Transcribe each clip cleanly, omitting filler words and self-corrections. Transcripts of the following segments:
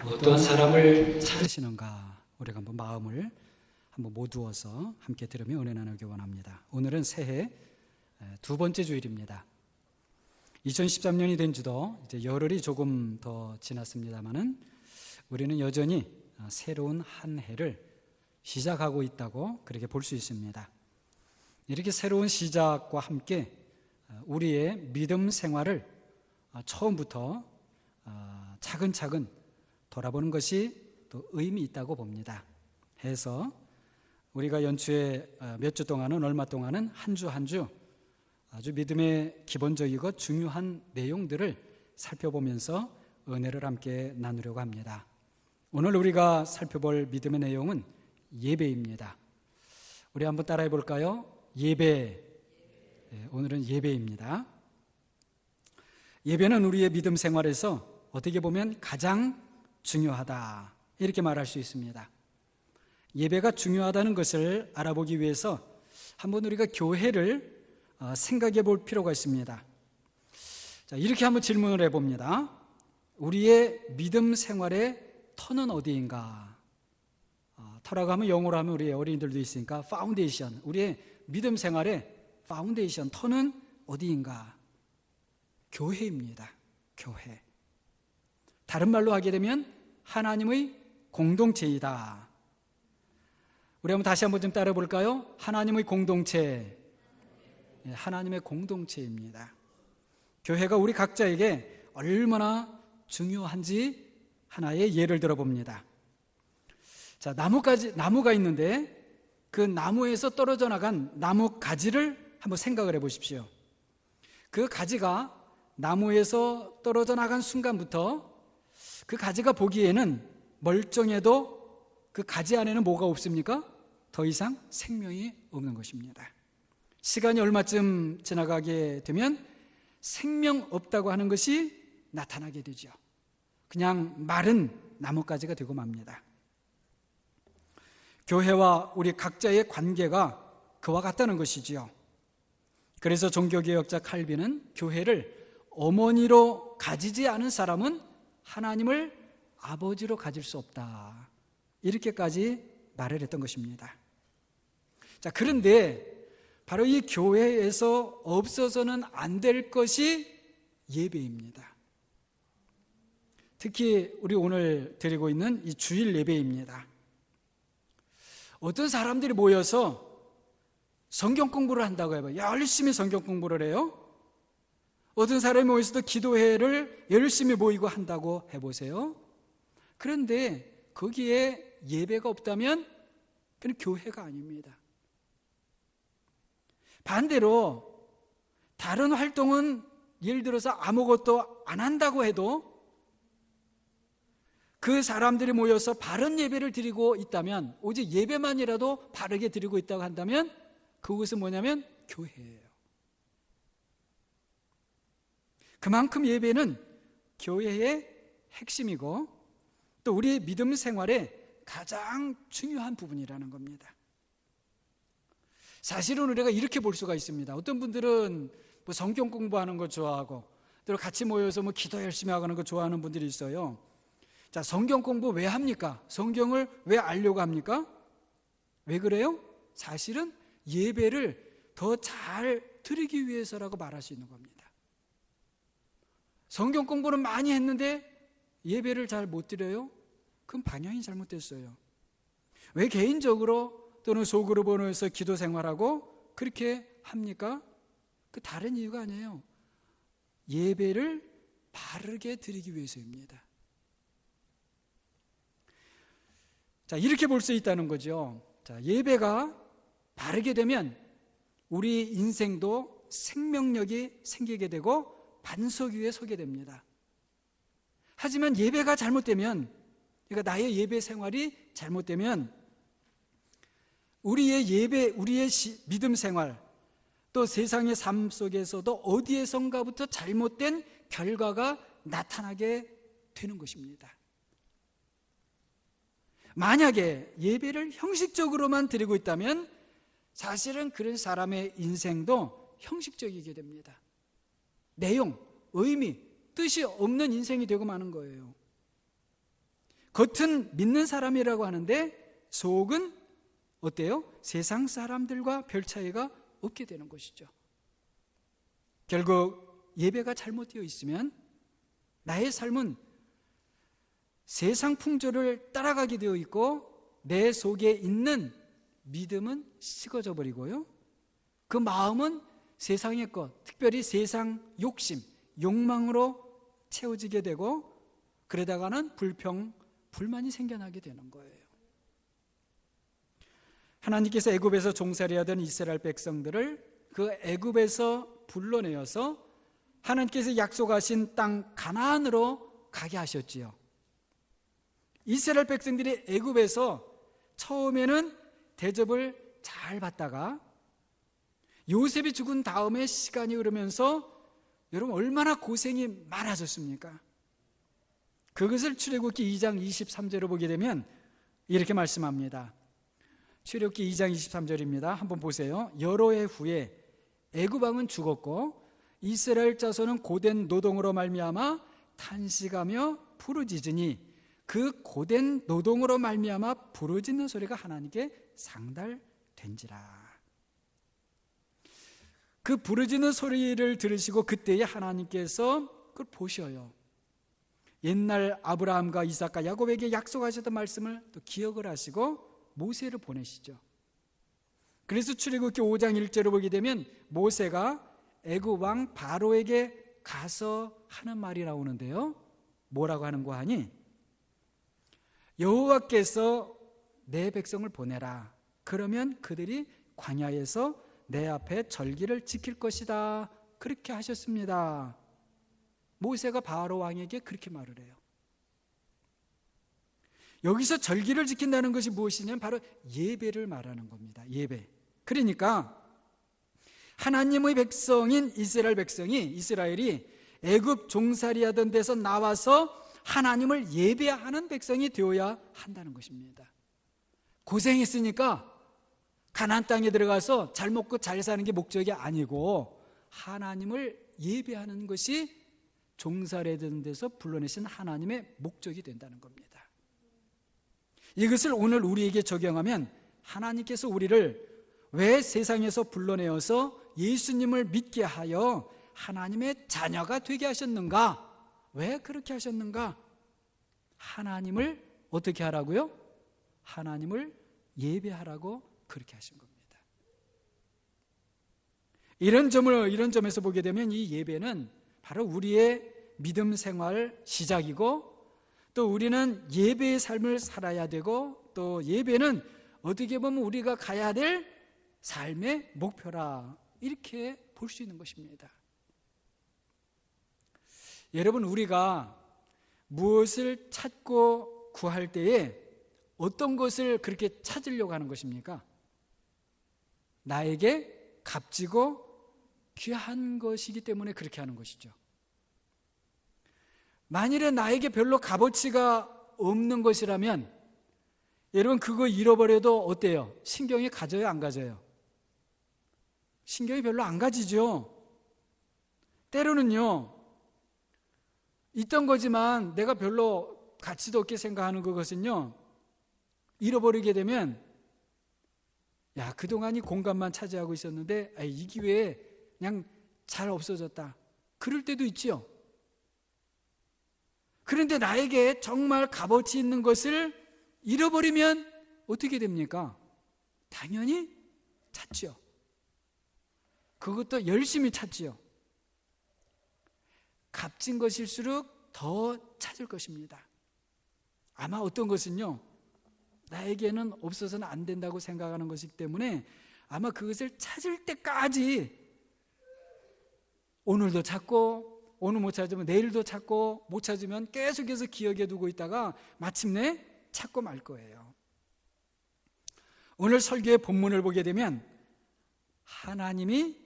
어떠한 사람을 찾으시는가? 우리가 한번 마음을 한번 모두어서 함께 들으며 은혜 나누기 원합니다. 오늘은 새해 두 번째 주일입니다. 2013년이 된 지도 이제 열흘이 조금 더 지났습니다만은 우리는 여전히 새로운 한 해를 시작하고 있다고 그렇게 볼 수 있습니다. 이렇게 새로운 시작과 함께 우리의 믿음 생활을 처음부터 차근차근 돌아보는 것이 또 의미 있다고 봅니다. 해서 우리가 연초에 몇 주 동안은 얼마 동안은 한 주 한 주 아주 믿음의 기본적이고 중요한 내용들을 살펴보면서 은혜를 함께 나누려고 합니다. 오늘 우리가 살펴볼 믿음의 내용은 예배입니다. 우리 한번 따라해 볼까요? 예배. 오늘은 예배입니다. 예배는 우리의 믿음 생활에서 어떻게 보면 가장 중요하다, 이렇게 말할 수 있습니다. 예배가 중요하다는 것을 알아보기 위해서 한번 우리가 교회를 생각해 볼 필요가 있습니다. 자, 이렇게 한번 질문을 해봅니다. 우리의 믿음 생활의 터는 어디인가? 터라고 하면 영어로 하면 우리 어린이들도 있으니까 파운데이션, 우리의 믿음 생활의 파운데이션, 터는 어디인가? 교회입니다. 교회. 다른 말로 하게 되면 하나님의 공동체이다. 우리 한번 다시 한번 좀 따라 볼까요? 하나님의 공동체. 하나님의 공동체입니다. 교회가 우리 각자에게 얼마나 중요한지 하나의 예를 들어봅니다. 자, 나무가 있는데 그 나무에서 떨어져 나간 나무 가지를 한번 생각을 해 보십시오. 그 가지가 나무에서 떨어져 나간 순간부터 그 가지가 보기에는 멀쩡해도 그 가지 안에는 뭐가 없습니까? 더 이상 생명이 없는 것입니다. 시간이 얼마쯤 지나가게 되면 생명 없다고 하는 것이 나타나게 되죠. 그냥 마른 나뭇가지가 되고 맙니다. 교회와 우리 각자의 관계가 그와 같다는 것이지요. 그래서 종교개혁자 칼빈은 교회를 어머니로 가지지 않은 사람은 하나님을 아버지로 가질 수 없다, 이렇게까지 말을 했던 것입니다. 자, 그런데 바로 이 교회에서 없어서는 안 될 것이 예배입니다. 특히 우리 오늘 드리고 있는 이 주일 예배입니다. 어떤 사람들이 모여서 성경 공부를 한다고 해봐요. 열심히 성경 공부를 해요. 어떤 사람이 모여서도 기도회를 열심히 모이고 한다고 해보세요. 그런데 거기에 예배가 없다면 그건 교회가 아닙니다. 반대로 다른 활동은 예를 들어서 아무것도 안 한다고 해도 그 사람들이 모여서 바른 예배를 드리고 있다면, 오직 예배만이라도 바르게 드리고 있다고 한다면 그것은 뭐냐면 교회예요. 그만큼 예배는 교회의 핵심이고 또 우리의 믿음 생활의 가장 중요한 부분이라는 겁니다. 사실은 우리가 이렇게 볼 수가 있습니다. 어떤 분들은 뭐 성경 공부하는 거 좋아하고 또 같이 모여서 뭐 기도 열심히 하는 거 좋아하는 분들이 있어요. 자, 성경 공부 왜 합니까? 성경을 왜 알려고 합니까? 왜 그래요? 사실은 예배를 더 잘 드리기 위해서라고 말할 수 있는 겁니다. 성경 공부는 많이 했는데 예배를 잘 못 드려요? 그건 방향이 잘못됐어요. 왜 개인적으로 또는 소그룹으로 해서 기도 생활하고 그렇게 합니까? 그 다른 이유가 아니에요. 예배를 바르게 드리기 위해서입니다. 자, 이렇게 볼 수 있다는 거죠. 자, 예배가 바르게 되면 우리 인생도 생명력이 생기게 되고 반석 위에 서게 됩니다. 하지만 예배가 잘못되면, 그러니까 나의 예배 생활이 잘못되면 우리의 예배, 우리의 믿음 생활, 또 세상의 삶 속에서도 어디에선가부터 잘못된 결과가 나타나게 되는 것입니다. 만약에 예배를 형식적으로만 드리고 있다면 사실은 그런 사람의 인생도 형식적이게 됩니다. 내용, 의미, 뜻이 없는 인생이 되고 마는 거예요. 겉은 믿는 사람이라고 하는데 속은 어때요? 세상 사람들과 별 차이가 없게 되는 것이죠. 결국 예배가 잘못되어 있으면 나의 삶은 세상 풍조를 따라가게 되어 있고 내 속에 있는 믿음은 식어져 버리고요, 그 마음은 세상의 것, 특별히 세상 욕심, 욕망으로 채워지게 되고 그러다가는 불만이 생겨나게 되는 거예요. 하나님께서 애굽에서 종살이하던 이스라엘 백성들을 그 애굽에서 불러내어서 하나님께서 약속하신 땅 가나안으로 가게 하셨지요. 이스라엘 백성들이 애굽에서 처음에는 대접을 잘 받다가 요셉이 죽은 다음에 시간이 흐르면서 여러분 얼마나 고생이 많아졌습니까? 그것을 출애굽기 2장 23절을 보게 되면 이렇게 말씀합니다. 출애굽기 2장 23절입니다. 한번 보세요. 여러 해 후에 애굽 왕은 죽었고 이스라엘 자손은 고된 노동으로 말미암아 탄식하며 부르짖으니 그 고된 노동으로 말미암아 부르짖는 소리가 하나님께 상달된지라. 그 부르짖는 소리를 들으시고 그때에 하나님께서 그걸 보셔요. 옛날 아브라함과 이삭과 야곱에게 약속하셨던 말씀을 또 기억을 하시고 모세를 보내시죠. 그래서 출애굽기 5장 1절을 보게 되면 모세가 애굽 왕 바로에게 가서 하는 말이 나오는데요, 뭐라고 하는 거 하니? 여호와께서 내 백성을 보내라. 그러면 그들이 광야에서 내 앞에 절기를 지킬 것이다. 그렇게 하셨습니다. 모세가 바로 왕에게 그렇게 말을 해요. 여기서 절기를 지킨다는 것이 무엇이냐면 바로 예배를 말하는 겁니다. 예배. 그러니까 하나님의 백성인 이스라엘이 애굽 종살이 하던 데서 나와서 하나님을 예배하는 백성이 되어야 한다는 것입니다. 고생했으니까 가나안 땅에 들어가서 잘 먹고 잘 사는 게 목적이 아니고 하나님을 예배하는 것이 종살이하던 데서 불러내신 하나님의 목적이 된다는 겁니다. 이것을 오늘 우리에게 적용하면 하나님께서 우리를 왜 세상에서 불러내어서 예수님을 믿게 하여 하나님의 자녀가 되게 하셨는가? 왜 그렇게 하셨는가? 하나님을 어떻게 하라고요? 하나님을 예배하라고 그렇게 하신 겁니다. 이런 점에서 보게 되면 이 예배는 바로 우리의 믿음 생활 시작이고, 또 우리는 예배의 삶을 살아야 되고, 또 예배는 어떻게 보면 우리가 가야 될 삶의 목표라, 이렇게 볼 수 있는 것입니다. 여러분, 우리가 무엇을 찾고 구할 때에 어떤 것을 그렇게 찾으려고 하는 것입니까? 나에게 값지고 귀한 것이기 때문에 그렇게 하는 것이죠. 만일에 나에게 별로 값어치가 없는 것이라면 여러분 그거 잃어버려도 어때요? 신경이 가져요, 안 가져요? 신경이 별로 안 가지죠. 때로는요, 있던 거지만 내가 별로 가치도 없게 생각하는 그것은요, 잃어버리게 되면 야, 그동안 이 공간만 차지하고 있었는데 이 기회에 그냥 잘 없어졌다, 그럴 때도 있지요. 그런데 나에게 정말 값어치 있는 것을 잃어버리면 어떻게 됩니까? 당연히 찾지요. 그것도 열심히 찾지요. 값진 것일수록 더 찾을 것입니다. 아마 어떤 것은요, 나에게는 없어서는 안 된다고 생각하는 것이기 때문에 아마 그것을 찾을 때까지 오늘도 찾고, 오늘 못 찾으면 내일도 찾고, 못 찾으면 계속해서 기억에 두고 있다가 마침내 찾고 말 거예요. 오늘 설교의 본문을 보게 되면 하나님이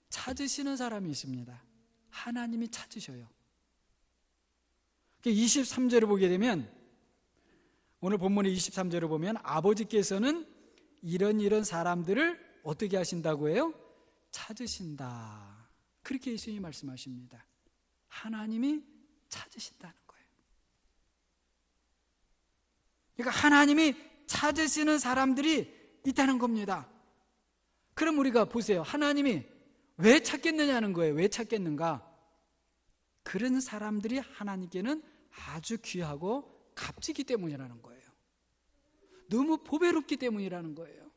찾으시는 사람이 있습니다. 하나님이 찾으셔요. 23절을 보게 되면, 오늘 본문의 23절을 보면 아버지께서는 이런 사람들을 어떻게 하신다고 해요? 찾으신다. 그렇게 예수님이 말씀하십니다. 하나님이 찾으신다는 거예요. 그러니까 하나님이 찾으시는 사람들이 있다는 겁니다. 그럼 우리가 보세요. 하나님이 왜 찾겠느냐는 거예요. 왜 찾겠는가? 그런 사람들이 하나님께는 아주 귀하고 값지기 때문이라는 거예요. 너무 보배롭기 때문이라는 거예요.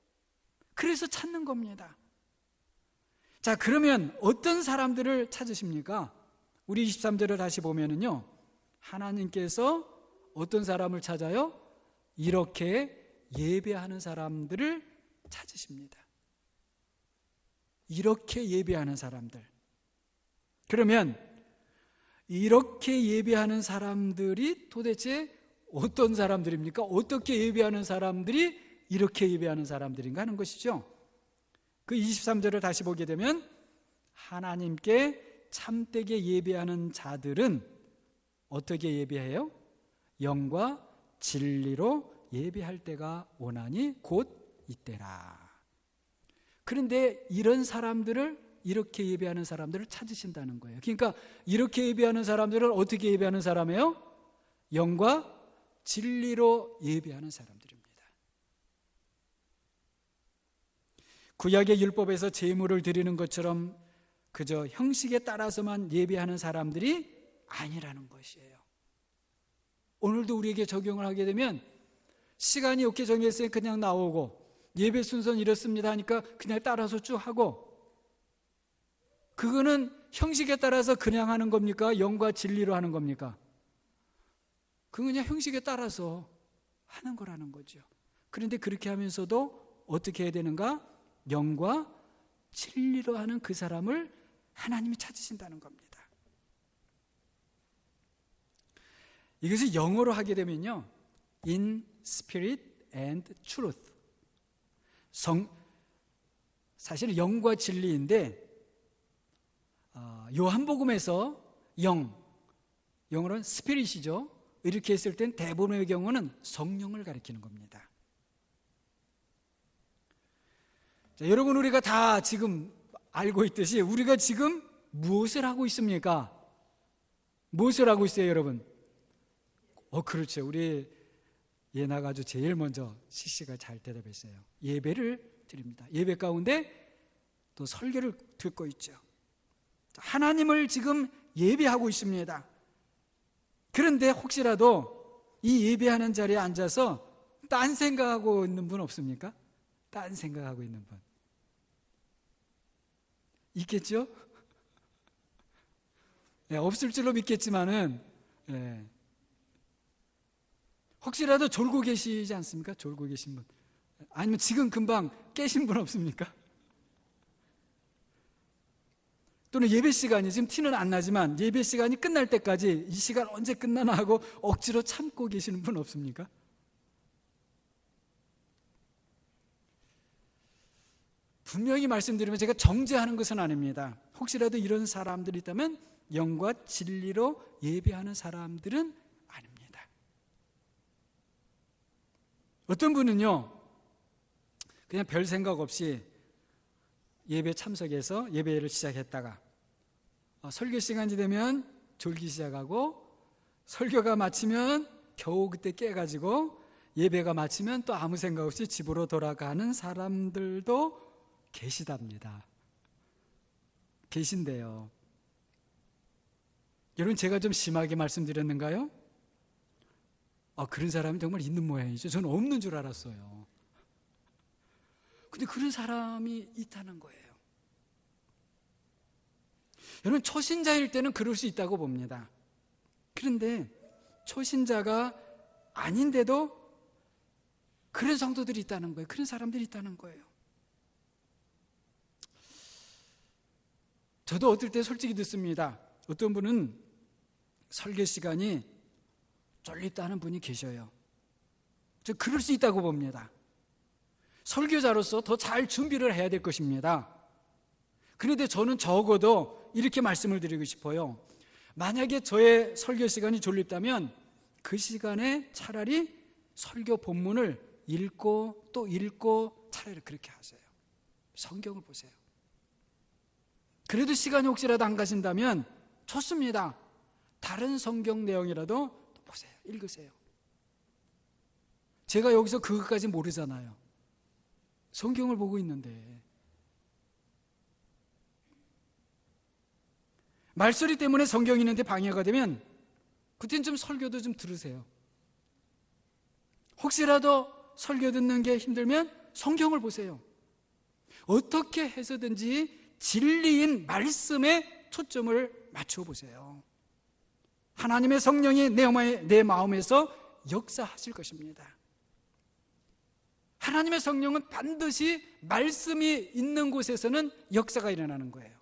그래서 찾는 겁니다. 자, 그러면 어떤 사람들을 찾으십니까? 우리 23절을 다시 보면은요, 하나님께서 어떤 사람을 찾아요? 이렇게 예배하는 사람들을 찾으십니다. 이렇게 예배하는 사람들. 그러면 이렇게 예배하는 사람들이 도대체 어떤 사람들입니까? 어떻게 예배하는 사람들이 이렇게 예배하는 사람들인가 하는 것이죠. 그 23절을 다시 보게 되면 하나님께 참되게 예배하는 자들은 어떻게 예배해요? 영과 진리로 예배할 때가 오나니 곧 이때라. 그런데 이런 사람들을, 이렇게 예배하는 사람들을 찾으신다는 거예요. 그러니까 이렇게 예배하는 사람들은 어떻게 예배하는 사람이에요? 영과 진리로 예배하는 사람들입니다. 구약의 율법에서 제물을 드리는 것처럼 그저 형식에 따라서만 예배하는 사람들이 아니라는 것이에요. 오늘도 우리에게 적용을 하게 되면 시간이 이렇게 정했으니 그냥 나오고, 예배 순서는 이렇습니다 하니까 그냥 따라서 쭉 하고, 그거는 형식에 따라서 그냥 하는 겁니까? 영과 진리로 하는 겁니까? 그건 그냥 형식에 따라서 하는 거라는 거죠. 그런데 그렇게 하면서도 어떻게 해야 되는가? 영과 진리로 하는 그 사람을 하나님이 찾으신다는 겁니다. 이것을 영어로 하게 되면요, in spirit and truth. 사실은 영과 진리인데, 요한복음에서 영어로는 스피릿이죠. 이렇게 했을 땐 대부분의 경우는 성령을 가리키는 겁니다. 자, 여러분, 우리가 다 지금 알고 있듯이 우리가 지금 무엇을 하고 있습니까? 무엇을 하고 있어요, 여러분? 그렇죠. 우리 예나가 아주 제일 먼저 CC가 잘 대답했어요. 예배를 드립니다. 예배 가운데 또 설교를 듣고 있죠. 하나님을 지금 예배하고 있습니다. 그런데 혹시라도 이 예배하는 자리에 앉아서 딴 생각하고 있는 분 없습니까? 딴 생각하고 있는 분 있겠죠? 네, 없을 줄로 믿겠지만은, 네. 혹시라도 졸고 계시지 않습니까? 졸고 계신 분, 아니면 지금 금방 깨신 분 없습니까? 또는 예배 시간이 지금 티는 안 나지만 예배 시간이 끝날 때까지 이 시간 언제 끝나나 하고 억지로 참고 계시는 분 없습니까? 분명히 말씀드리면 제가 정죄하는 것은 아닙니다. 혹시라도 이런 사람들이 있다면 영과 진리로 예배하는 사람들은 아닙니다. 어떤 분은요, 그냥 별 생각 없이 예배 참석해서 예배를 시작했다가 설교 시간이 되면 졸기 시작하고, 설교가 마치면 겨우 그때 깨가지고 예배가 마치면 또 아무 생각 없이 집으로 돌아가는 사람들도 계시답니다. 계신데요, 여러분, 제가 좀 심하게 말씀드렸는가요? 그런 사람이 정말 있는 모양이죠. 저는 없는 줄 알았어요. 근데 그런 사람이 있다는 거예요. 여러분, 초신자일 때는 그럴 수 있다고 봅니다. 그런데 초신자가 아닌데도 그런 성도들이 있다는 거예요. 그런 사람들이 있다는 거예요. 저도 어떨 때 솔직히 듣습니다. 어떤 분은 설교 시간이 쫄립다는 분이 계셔요. 저 그럴 수 있다고 봅니다. 설교자로서 더 잘 준비를 해야 될 것입니다. 그런데 저는 적어도 이렇게 말씀을 드리고 싶어요. 만약에 저의 설교 시간이 졸립다면 그 시간에 차라리 설교 본문을 읽고 또 읽고 차라리 그렇게 하세요. 성경을 보세요. 그래도 시간이 혹시라도 안 가신다면 좋습니다. 다른 성경 내용이라도 보세요. 읽으세요. 제가 여기서 그것까지 모르잖아요. 성경을 보고 있는데. 말소리 때문에 성경이 있는데 방해가 되면 그땐 좀 설교도 좀 들으세요. 혹시라도 설교 듣는 게 힘들면 성경을 보세요. 어떻게 해서든지 진리인 말씀에 초점을 맞춰보세요. 하나님의 성령이 내 마음에서 역사하실 것입니다. 하나님의 성령은 반드시 말씀이 있는 곳에서는 역사가 일어나는 거예요.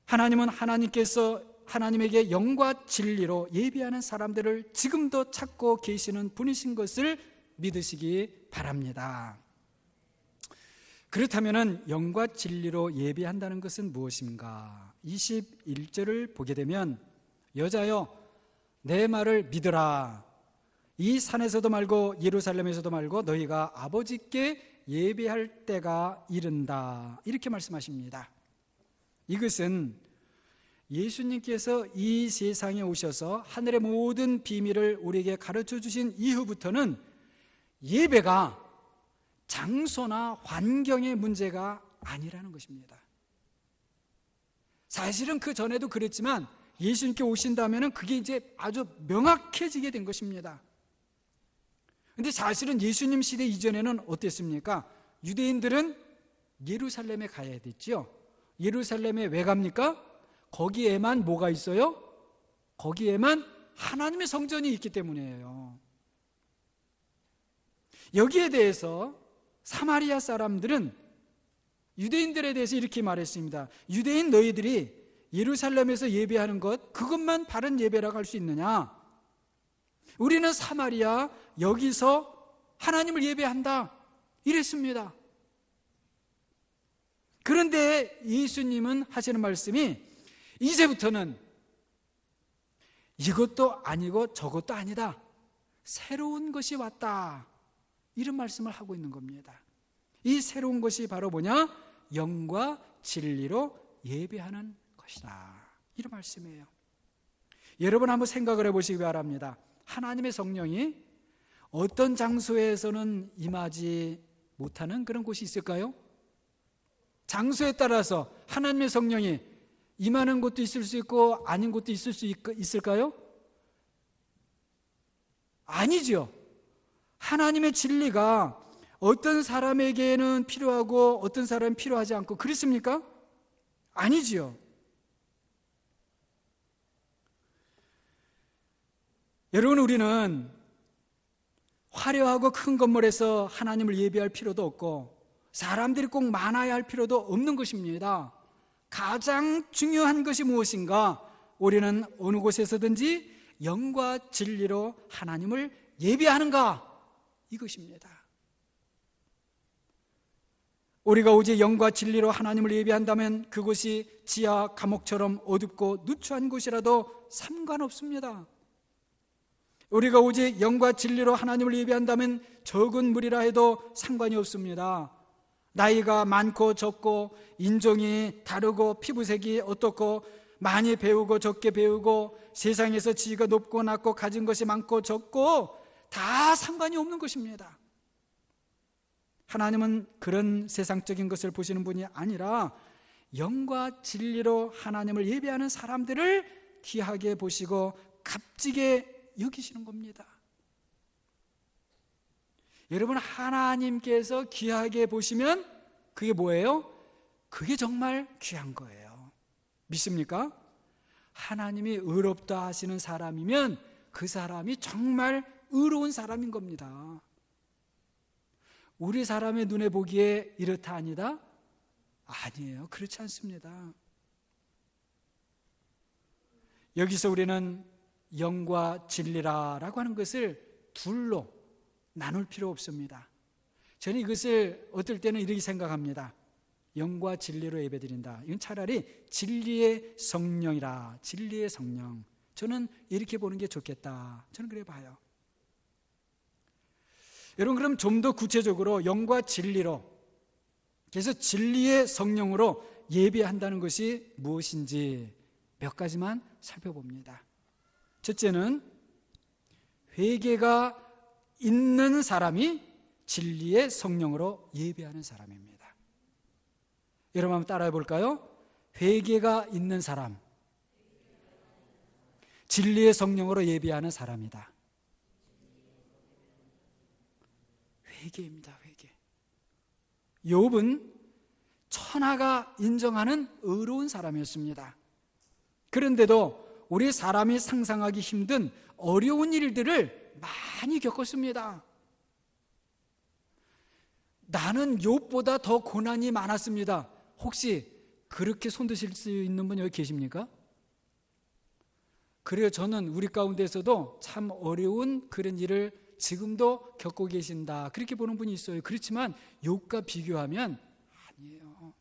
하나님은 하나님에게 영과 진리로 예비하는 사람들을 지금도 찾고 계시는 분이신 것을 믿으시기 바랍니다. 그렇다면 영과 진리로 예비한다는 것은 무엇인가? 21절을 보게 되면 여자여 내 말을 믿으라. 이 산에서도 말고 예루살렘에서도 말고 너희가 아버지께 예배할 때가 이른다. 이렇게 말씀하십니다. 이것은 예수님께서 이 세상에 오셔서 하늘의 모든 비밀을 우리에게 가르쳐 주신 이후부터는 예배가 장소나 환경의 문제가 아니라는 것입니다. 사실은 그 전에도 그랬지만 예수님께 오신다면 그게 이제 아주 명확해지게 된 것입니다. 근데 사실은 예수님 시대 이전에는 어땠습니까? 유대인들은 예루살렘에 가야 됐죠. 예루살렘에 왜 갑니까? 거기에만 뭐가 있어요? 거기에만 하나님의 성전이 있기 때문이에요. 여기에 대해서 사마리아 사람들은 유대인들에 대해서 이렇게 말했습니다. 유대인 너희들이 예루살렘에서 예배하는 것, 그것만 바른 예배라고 할 수 있느냐? 우리는 사마리아 여기서 하나님을 예배한다 이랬습니다. 그런데 예수님은 하시는 말씀이 이제부터는 이것도 아니고 저것도 아니다, 새로운 것이 왔다, 이런 말씀을 하고 있는 겁니다. 이 새로운 것이 바로 뭐냐? 영과 진리로 예배하는 것이다, 이런 말씀이에요. 여러분 한번 생각을 해보시기 바랍니다. 하나님의 성령이 어떤 장소에서는 임하지 못하는 그런 곳이 있을까요? 장소에 따라서 하나님의 성령이 임하는 곳도 있을 수 있고 아닌 곳도 있을 수 있을까요? 아니죠. 하나님의 진리가 어떤 사람에게는 필요하고 어떤 사람은 필요하지 않고 그렇습니까? 아니지요. 여러분, 우리는 화려하고 큰 건물에서 하나님을 예배할 필요도 없고 사람들이 꼭 많아야 할 필요도 없는 것입니다. 가장 중요한 것이 무엇인가? 우리는 어느 곳에서든지 영과 진리로 하나님을 예배하는가? 이것입니다. 우리가 오직 영과 진리로 하나님을 예배한다면 그곳이 지하 감옥처럼 어둡고 누추한 곳이라도 상관없습니다. 우리가 오직 영과 진리로 하나님을 예배한다면 적은 무리라 해도 상관이 없습니다. 나이가 많고 적고 인종이 다르고 피부색이 어떻고 많이 배우고 적게 배우고 세상에서 지위가 높고 낮고 가진 것이 많고 적고 다 상관이 없는 것입니다. 하나님은 그런 세상적인 것을 보시는 분이 아니라 영과 진리로 하나님을 예배하는 사람들을 귀하게 보시고 값지게 여기시는 겁니다. 여러분, 하나님께서 귀하게 보시면 그게 뭐예요? 그게 정말 귀한 거예요. 믿습니까? 하나님이 의롭다 하시는 사람이면 그 사람이 정말 의로운 사람인 겁니다. 우리 사람의 눈에 보기에 이렇다 아니다? 아니에요. 그렇지 않습니다. 여기서 우리는 영과 진리라고 하는 것을 둘로 나눌 필요 없습니다. 저는 이것을 어떨 때는 이렇게 생각합니다. 영과 진리로 예배드린다. 이건 차라리 진리의 성령이라. 진리의 성령. 저는 이렇게 보는 게 좋겠다. 저는 그래 봐요. 여러분, 그럼 좀 더 구체적으로 영과 진리로, 그래서 진리의 성령으로 예배한다는 것이 무엇인지 몇 가지만 살펴봅니다. 첫째는 회개가 있는 사람이 진리의 성령으로 예배하는 사람입니다. 여러분 한번 따라해 볼까요? 회개가 있는 사람, 진리의 성령으로 예배하는 사람이다. 회개입니다. 회개. 욥은 천하가 인정하는 의로운 사람이었습니다. 그런데도 우리 사람이 상상하기 힘든 어려운 일들을 많이 겪었습니다. 나는 욥보다 더 고난이 많았습니다. 혹시 그렇게 손드실 수 있는 분 여기 계십니까? 그래요. 저는 우리 가운데서도 참 어려운 그런 일을 지금도 겪고 계신다, 그렇게 보는 분이 있어요. 그렇지만 욥과 비교하면 아니에요.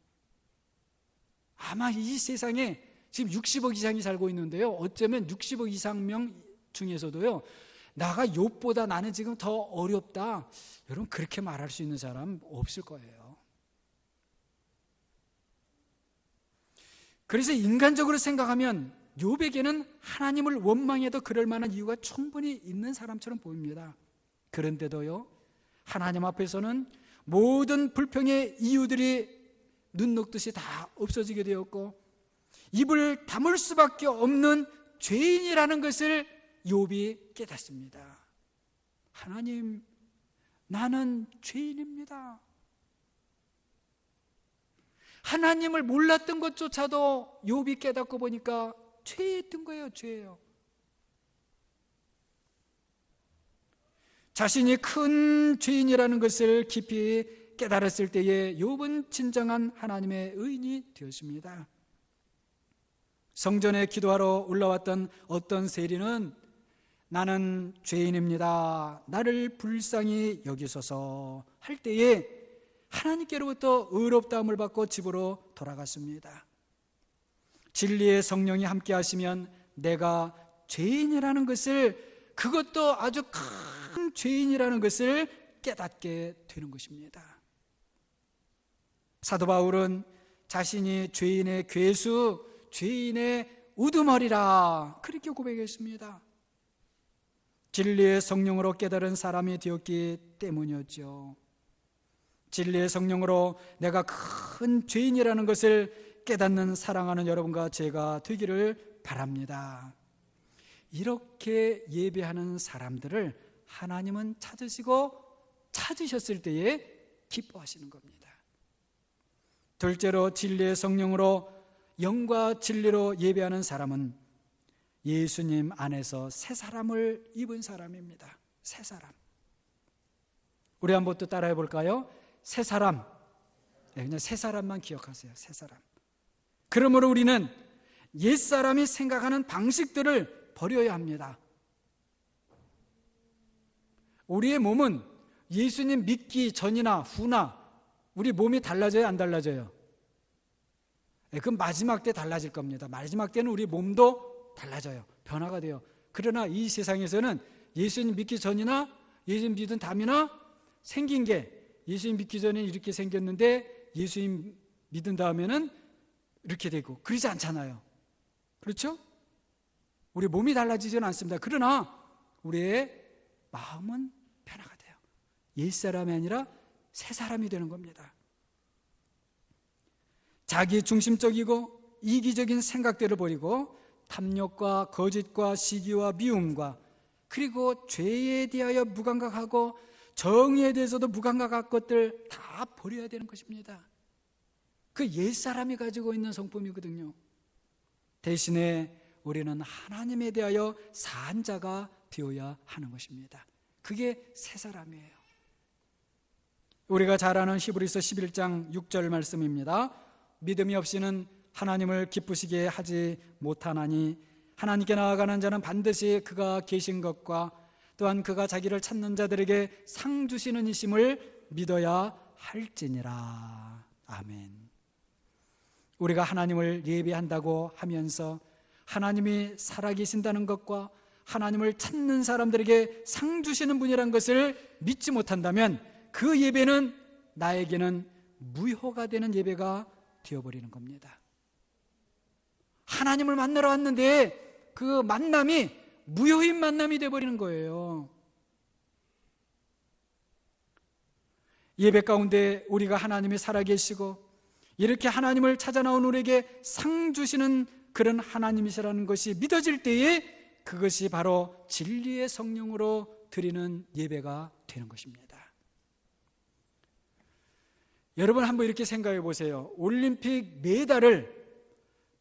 아마 이 세상에 지금 60억 이상이 살고 있는데요, 어쩌면 60억 이상 명 중에서도요, 나가 욥보다 나는 지금 더 어렵다, 여러분 그렇게 말할 수 있는 사람 없을 거예요. 그래서 인간적으로 생각하면 욥에게는 하나님을 원망해도 그럴 만한 이유가 충분히 있는 사람처럼 보입니다. 그런데도요, 하나님 앞에서는 모든 불평의 이유들이 눈 녹듯이 다 없어지게 되었고 입을 다물 수밖에 없는 죄인이라는 것을 욥이 깨닫습니다. 하나님, 나는 죄인입니다. 하나님을 몰랐던 것조차도 욥이 깨닫고 보니까 죄였던 거예요. 죄예요. 자신이 큰 죄인이라는 것을 깊이 깨달았을 때에 욥은 진정한 하나님의 의인이 되었습니다. 성전에 기도하러 올라왔던 어떤 세리는 나는 죄인입니다, 나를 불쌍히 여기소서 할 때에 하나님께로부터 의롭다함을 받고 집으로 돌아갔습니다. 진리의 성령이 함께 하시면 내가 죄인이라는 것을, 그것도 아주 큰 죄인이라는 것을 깨닫게 되는 것입니다. 사도 바울은 자신이 죄인의 괴수, 죄인의 우두머리라, 그렇게 고백했습니다. 진리의 성령으로 깨달은 사람이 되었기 때문이었죠. 진리의 성령으로 내가 큰 죄인이라는 것을 깨닫는 사랑하는 여러분과 제가 되기를 바랍니다. 이렇게 예배하는 사람들을 하나님은 찾으셨을 때에 기뻐하시는 겁니다. 둘째로, 진리의 성령으로 영과 진리로 예배하는 사람은 예수님 안에서 새 사람을 입은 사람입니다. 새 사람. 우리 한번 또 따라해 볼까요? 새 사람. 그냥 새 사람만 기억하세요. 새 사람. 그러므로 우리는 옛사람이 생각하는 방식들을 버려야 합니다. 우리의 몸은 예수님 믿기 전이나 후나 우리 몸이 달라져요, 안 달라져요? 그럼 마지막 때 달라질 겁니다. 마지막 때는 우리 몸도 달라져요. 변화가 돼요. 그러나 이 세상에서는 예수님 믿기 전이나 예수님 믿은 다음이나 생긴 게, 예수님 믿기 전에 이렇게 생겼는데 예수님 믿은 다음에는 이렇게 되고 그러지 않잖아요. 그렇죠? 우리 몸이 달라지지는 않습니다. 그러나 우리의 마음은 변화가 돼요. 옛사람이 아니라 새 사람이 되는 겁니다. 자기 중심적이고 이기적인 생각들을 버리고 탐욕과 거짓과 시기와 미움과 그리고 죄에 대하여 무감각하고 정의에 대해서도 무감각한 것들 다 버려야 되는 것입니다. 그 옛사람이 가지고 있는 성품이거든요. 대신에 우리는 하나님에 대하여 산 자가 되어야 하는 것입니다. 그게 새 사람이에요. 우리가 잘 아는 히브리서 11장 6절 말씀입니다. 믿음이 없이는 하나님을 기쁘시게 하지 못하나니 하나님께 나아가는 자는 반드시 그가 계신 것과 또한 그가 자기를 찾는 자들에게 상 주시는 이심을 믿어야 할지니라. 아멘. 우리가 하나님을 예배한다고 하면서 하나님이 살아계신다는 것과 하나님을 찾는 사람들에게 상 주시는 분이라는 것을 믿지 못한다면 그 예배는 나에게는 무효가 되는 예배가 되어버리는 겁니다. 하나님을 만나러 왔는데 그 만남이 무효인 만남이 되어버리는 거예요. 예배 가운데 우리가 하나님이 살아계시고 이렇게 하나님을 찾아 나온 우리에게 상 주시는 그런 하나님이시라는 것이 믿어질 때에 그것이 바로 진리의 성령으로 드리는 예배가 되는 것입니다. 여러분 한번 이렇게 생각해 보세요. 올림픽 메달을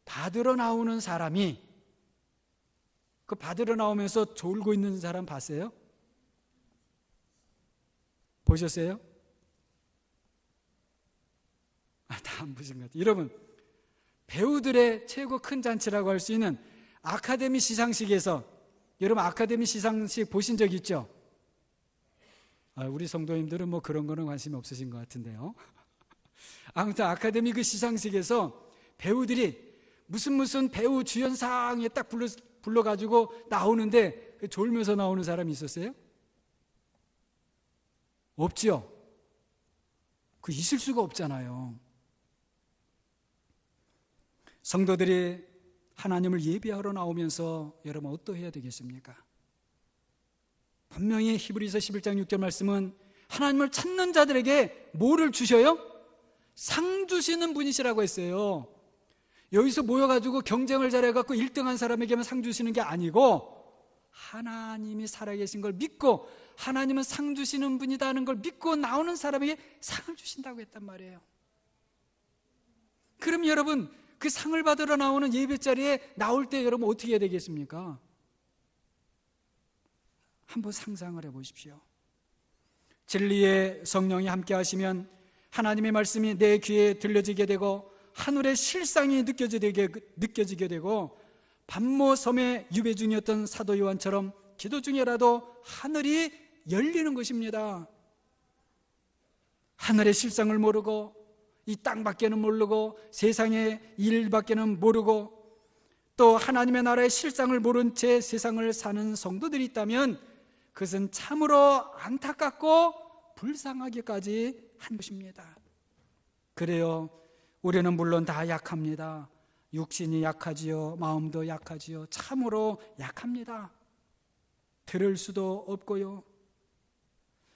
받으러 나오는 사람이 그 받으러 나오면서 졸고 있는 사람 봤어요? 보셨어요? 다 안 보신 것 같아요. 여러분, 배우들의 최고 큰 잔치라고 할 수 있는 아카데미 시상식에서, 여러분 아카데미 시상식 보신 적 있죠? 우리 성도님들은 뭐 그런 거는 관심이 없으신 것 같은데요. 아무튼 아카데미 그 시상식에서 배우들이 무슨 배우 주연상에 딱 불러가지고 나오는데 졸면서 나오는 사람이 있었어요? 없죠? 그 있을 수가 없잖아요. 성도들이 하나님을 예배하러 나오면서 여러분 어떠해야 되겠습니까? 분명히 히브리서 11장 6절 말씀은 하나님을 찾는 자들에게 뭐를 주셔요? 상 주시는 분이시라고 했어요. 여기서 모여가지고 경쟁을 잘해갖고 1등한 사람에게만 상 주시는 게 아니고 하나님이 살아계신 걸 믿고 하나님은 상 주시는 분이다 하는 걸 믿고 나오는 사람에게 상을 주신다고 했단 말이에요. 그럼 여러분 그 상을 받으러 나오는 예배 자리에 나올 때 여러분 어떻게 해야 되겠습니까? 한번 상상을 해보십시오. 진리의 성령이 함께 하시면 하나님의 말씀이 내 귀에 들려지게 되고 하늘의 실상이 느껴지게 되고 반모 섬의 유배 중이었던 사도 요한처럼 기도 중에라도 하늘이 열리는 것입니다. 하늘의 실상을 모르고 이 땅밖에는 모르고 세상의 일밖에는 모르고 또 하나님의 나라의 실상을 모른 채 세상을 사는 성도들이 있다면 그것은 참으로 안타깝고 불쌍하기까지 한 것입니다. 그래요, 우리는 물론 다 약합니다. 육신이 약하지요, 마음도 약하지요. 참으로 약합니다. 들을 수도 없고요,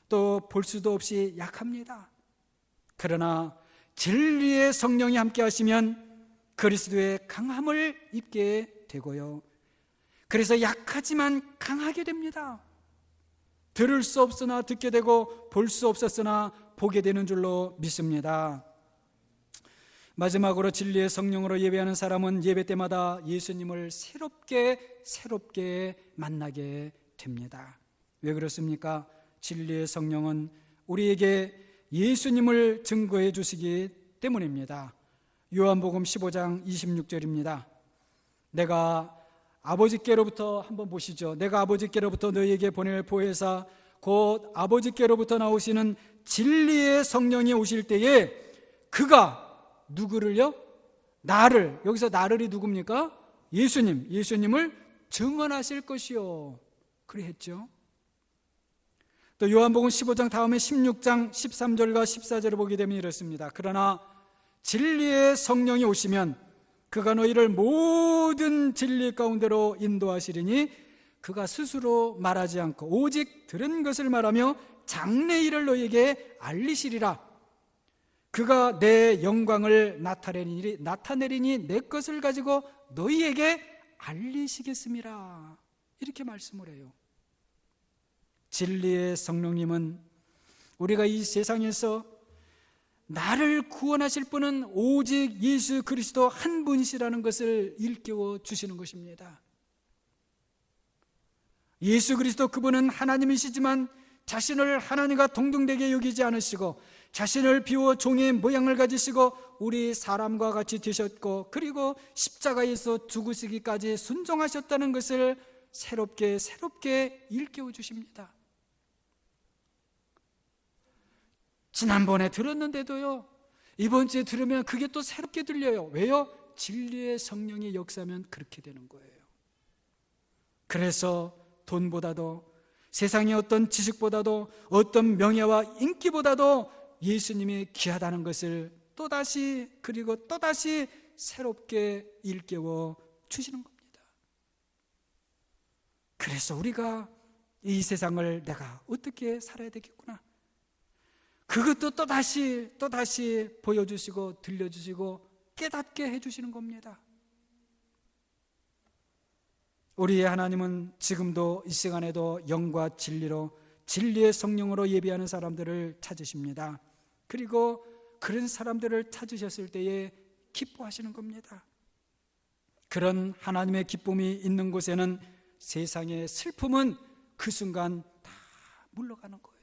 또 볼 수도 없이 약합니다. 그러나 진리의 성령이 함께 하시면 그리스도의 강함을 입게 되고요, 그래서 약하지만 강하게 됩니다. 들을 수 없으나 듣게 되고 볼 수 없었으나 보게 되는 줄로 믿습니다. 마지막으로 진리의 성령으로 예배하는 사람은 예배 때마다 예수님을 새롭게 만나게 됩니다. 왜 그렇습니까? 진리의 성령은 우리에게 예수님을 증거해 주시기 때문입니다. 요한복음 15장 26절입니다. 내가 아버지께로부터, 한번 보시죠. 내가 아버지께로부터 너희에게 보낼 보혜사 곧 아버지께로부터 나오시는 진리의 성령이 오실 때에 그가 누구를요? 나를, 여기서 나를이 누굽니까? 예수님을 증언하실 것이요, 그래 했죠. 또 요한복음 15장 다음에 16장 13절과 14절을 보게 되면 이렇습니다. 그러나 진리의 성령이 오시면 그가 너희를 모든 진리 가운데로 인도하시리니 그가 스스로 말하지 않고 오직 들은 것을 말하며 장래일을 너희에게 알리시리라. 그가 내 영광을 나타내리니 내 것을 가지고 너희에게 알리시겠음이라. 이렇게 말씀을 해요. 진리의 성령님은 우리가 이 세상에서 나를 구원하실 분은 오직 예수 그리스도 한 분이시라는 것을 일깨워 주시는 것입니다. 예수 그리스도 그분은 하나님이시지만 자신을 하나님과 동등되게 여기지 않으시고 자신을 비워 종의 모양을 가지시고 우리 사람과 같이 되셨고 그리고 십자가에서 죽으시기까지 순종하셨다는 것을 새롭게 일깨워 주십니다. 지난번에 들었는데도요, 이번 주에 들으면 그게 또 새롭게 들려요. 왜요? 진리의 성령이 역사하면 그렇게 되는 거예요. 그래서 돈보다도 세상의 어떤 지식보다도 어떤 명예와 인기보다도 예수님이 귀하다는 것을 또다시 그리고 또다시 새롭게 일깨워 주시는 겁니다. 그래서 우리가 이 세상을 내가 어떻게 살아야 되겠구나, 그것도 또다시 보여주시고 들려주시고 깨닫게 해주시는 겁니다. 우리의 하나님은 지금도 이 시간에도 영과 진리로, 진리의 성령으로 예배하는 사람들을 찾으십니다. 그리고 그런 사람들을 찾으셨을 때에 기뻐하시는 겁니다. 그런 하나님의 기쁨이 있는 곳에는 세상의 슬픔은 그 순간 다 물러가는 거예요.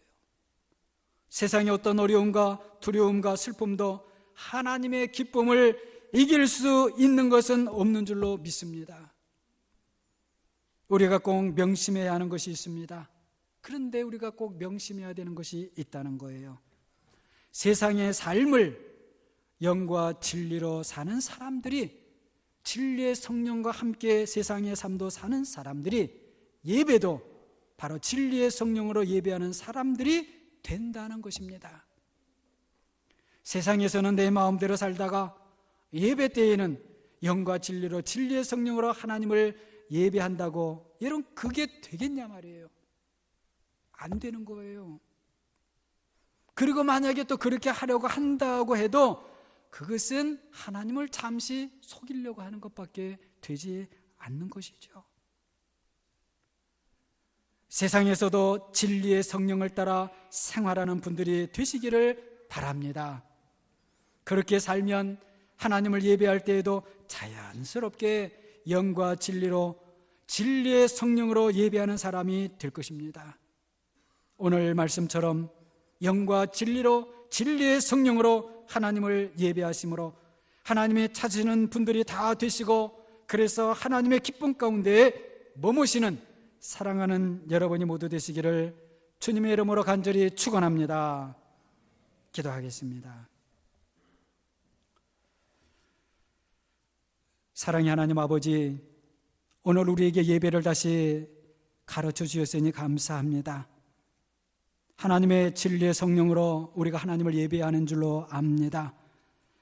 세상의 어떤 어려움과 두려움과 슬픔도 하나님의 기쁨을 이길 수 있는 것은 없는 줄로 믿습니다. 우리가 꼭 명심해야 하는 것이 있습니다. 그런데 우리가 꼭 명심해야 되는 것이 있다는 거예요. 세상의 삶을 영과 진리로 사는 사람들이, 진리의 성령과 함께 세상의 삶도 사는 사람들이, 예배도 바로 진리의 성령으로 예배하는 사람들이 된다는 것입니다. 세상에서는 내 마음대로 살다가 예배 때에는 영과 진리로, 진리의 성령으로 하나님을 예배한다고, 여러분 그게 되겠냐 말이에요. 안 되는 거예요. 그리고 만약에 또 그렇게 하려고 한다고 해도 그것은 하나님을 잠시 속이려고 하는 것밖에 되지 않는 것이죠. 세상에서도 진리의 성령을 따라 생활하는 분들이 되시기를 바랍니다. 그렇게 살면 하나님을 예배할 때에도 자연스럽게 영과 진리로, 진리의 성령으로 예배하는 사람이 될 것입니다. 오늘 말씀처럼 영과 진리로, 진리의 성령으로 하나님을 예배하심으로 하나님의 찾으시는 분들이 다 되시고, 그래서 하나님의 기쁨 가운데 머무시는 사랑하는 여러분이 모두 되시기를 주님의 이름으로 간절히 축원합니다. 기도하겠습니다. 사랑의 하나님 아버지, 오늘 우리에게 예배를 다시 가르쳐 주셨으니 감사합니다. 하나님의 진리의 성령으로 우리가 하나님을 예배하는 줄로 압니다.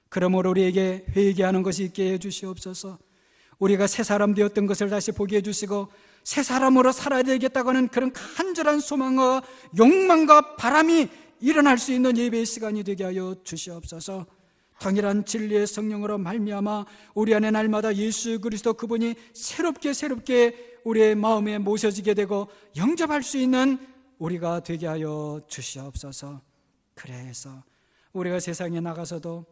그러므로 우리에게 회개하는 것이 있게 해주시옵소서. 우리가 새 사람 되었던 것을 다시 보게 해주시고, 새 사람으로 살아야 되겠다고 하는 그런 간절한 소망과 욕망과 바람이 일어날 수 있는 예배의 시간이 되게 하여 주시옵소서. 동일한 진리의 성령으로 말미암아 우리 안에 날마다 예수 그리스도 그분이 새롭게 우리의 마음에 모셔지게 되고 영접할 수 있는 우리가 되게 하여 주시옵소서. 그래서 우리가 세상에 나가서도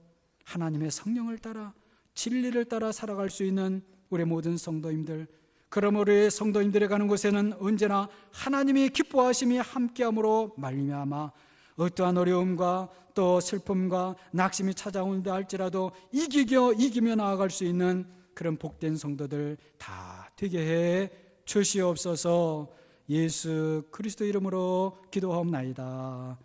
하나님의 성령을 따라, 진리를 따라 살아갈 수 있는 우리 모든 성도님들, 그러므로 우리 성도님들이 가는 곳에는 언제나 하나님이 기뻐하심이 함께함으로 말미암아 어떠한 어려움과 또 슬픔과 낙심이 찾아온다 할지라도 이기며 나아갈 수 있는 그런 복된 성도들 다 되게 해 주시옵소서. 예수 그리스도 이름으로 기도하옵나이다.